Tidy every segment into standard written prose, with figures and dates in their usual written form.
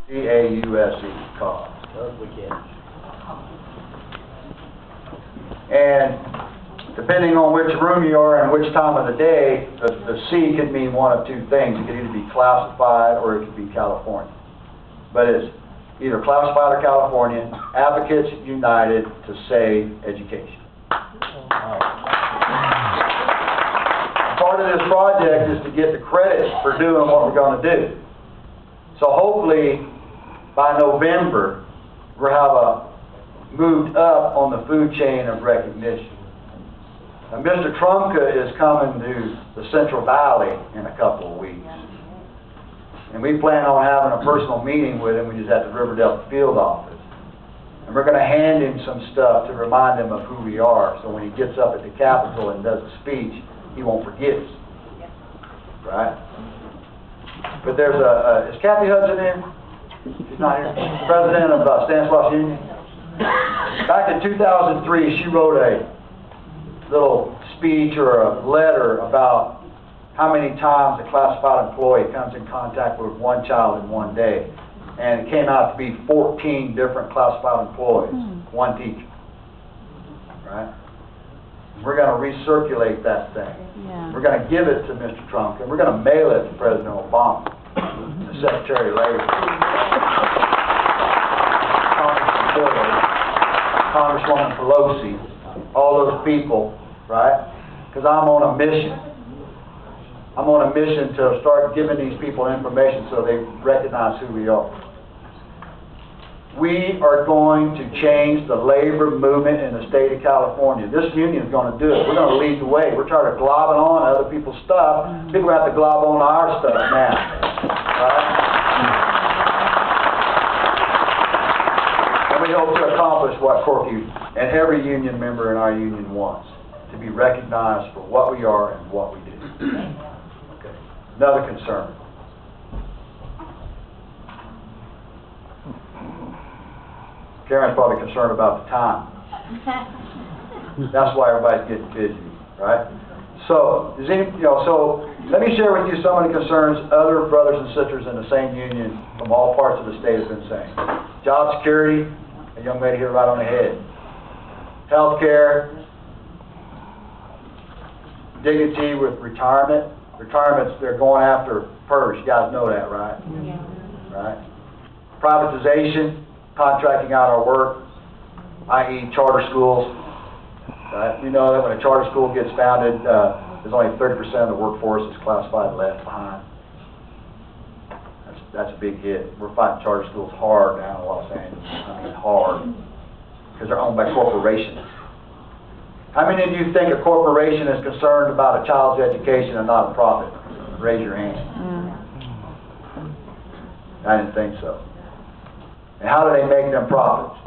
C-A-U-S-E, cause. And depending on which room you are and which time of the day, the C could mean one of two things. It could either be classified or it could be California. But it's either classified or California. Advocates United to Save Education. Part of this project is to get the credit for doing what we're going to do. So hopefully by November we'll have moved up on the food chain of recognition. Now, Mr. Trumka is coming to the Central Valley in a couple of weeks. And we plan on having a personal meeting with him, which is at the Riverdale field office. And we're going to hand him some stuff to remind him of who we are, so when he gets up at the Capitol and does a speech, he won't forget us. Right? But there's is Kathy Hudson in? She's not here. President of Stanislaus Union. Back in 2003, she wrote a little speech or a letter about how many times a classified employee comes in contact with one child in one day. And it came out to be 14 different classified employees, one teacher. Right? We're going to recirculate that thing. Yeah. We're going to give it to Mr. Trump, and we're going to mail it to President Obama, the Secretary of Labor, Congresswoman Pelosi, all those people, right? Because I'm on a mission. I'm on a mission to start giving these people information so they recognize who we are. We are going to change the labor movement in the state of California. This union is going to do it. We're going to lead the way. We're trying to glob it on other people's stuff. People have to glob on our stuff now. Right? And we hope to accomplish what Corky and every union member in our union wants, to be recognized for what we are and what we do. Okay. Another concern. Karen's probably concerned about the time. That's why everybody's getting busy, right? So, so let me share with you some of the concerns other brothers and sisters in the same union from all parts of the state have been saying. Job security, a young lady hit right on the head. Health care, dignity with retirement. Retirements they're going after first. You guys know that, right? Yeah. Right? Privatization. Contracting out our work, i.e. charter schools. You know that when a charter school gets founded, there's only 30% of the workforce is classified and left behind. That's a big hit. We're fighting charter schools hard down in Los Angeles. I mean hard. Because they're owned by corporations. How many of you think a corporation is concerned about a child's education and not a profit? Raise your hand. I didn't think so. And how do they make them profits?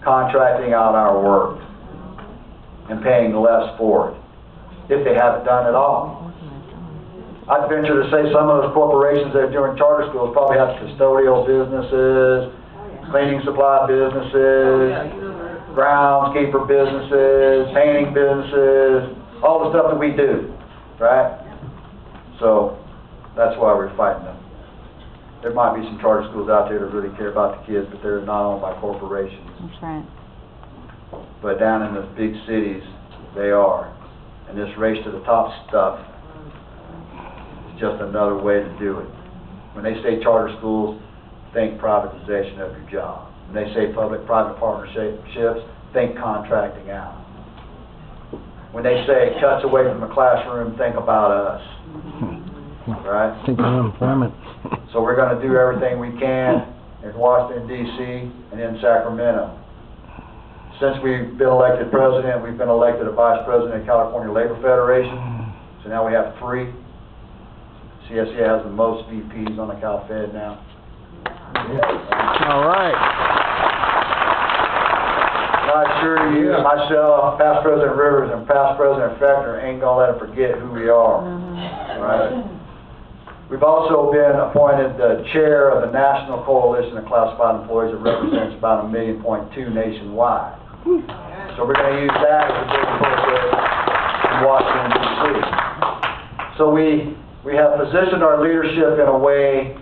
Contracting out our work and paying less for it, if they haven't done it all. I'd venture to say some of those corporations that are doing charter schools probably have custodial businesses, cleaning supply businesses, groundskeeper businesses, painting businesses, all the stuff that we do, right? So that's why we're fighting them. There might be some charter schools out there that really care about the kids, but they're not owned by corporations. That's right. But down in the big cities, they are. And this race to the top stuff is just another way to do it. When they say charter schools, think privatization of your job. When they say public-private partnerships, think contracting out. When they say cuts away from the classroom, think about us. Right? Think of unemployment. So we're going to do everything we can in Washington, D.C. and in Sacramento. Since we've been elected president, we've been elected a vice president of California Labor Federation. So now we have 3. CSEA has the most VPs on the Cal Fed now. All right. And I assure you, myself, past President Rivers and past President Fechner ain't going to let them forget who we are. Right? We've also been appointed the chair of the National Coalition of Classified Employees that represents about 1.2 million nationwide. So we're going to use that as a big pulpit in Washington, D.C. So we have positioned our leadership in a way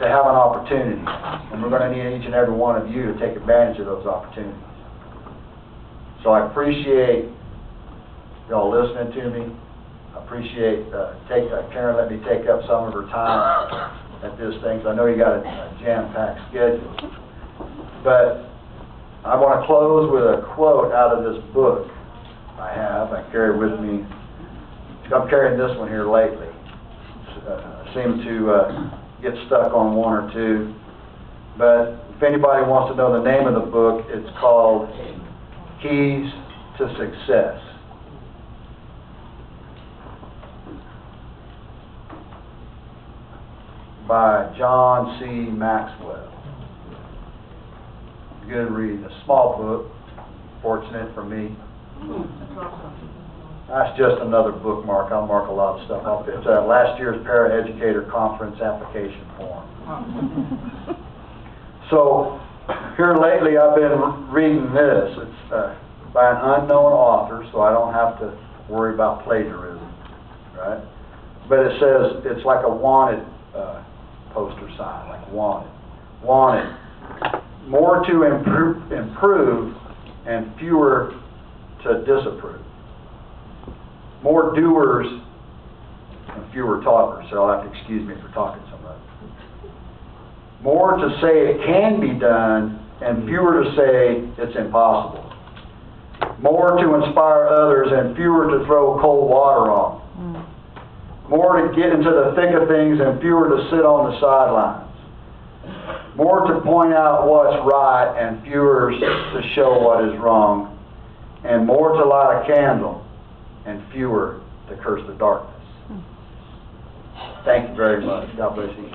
to have an opportunity. And we're going to need each and every one of you to take advantage of those opportunities. So I appreciate y'all listening to me. I appreciate Karen let me take up some of her time at this thing, because I know you got a jam-packed schedule. But I want to close with a quote out of this book I carry with me. I'm carrying this one here lately. I seem to get stuck on one or two. But if anybody wants to know the name of the book, it's called Keys to Success. By John C. Maxwell. Good read. A small book. Fortunate for me. That's just another bookmark. I'll mark a lot of stuff off. It's last year's Para-Educator Conference application form. So, here lately I've been reading this. It's by an unknown author, so I don't have to worry about plagiarism, right? But it says it's like a wanted poster sign, like wanted. Wanted. More to improve and fewer to disapprove. More doers and fewer talkers, so I'll have to excuse me for talking so much. More to say it can be done and fewer to say it's impossible. More to inspire others and fewer to throw cold water on. More to get into the thick of things and fewer to sit on the sidelines. More to point out what's right and fewer to show what is wrong. And more to light a candle and fewer to curse the darkness. Thank you very much. God bless you.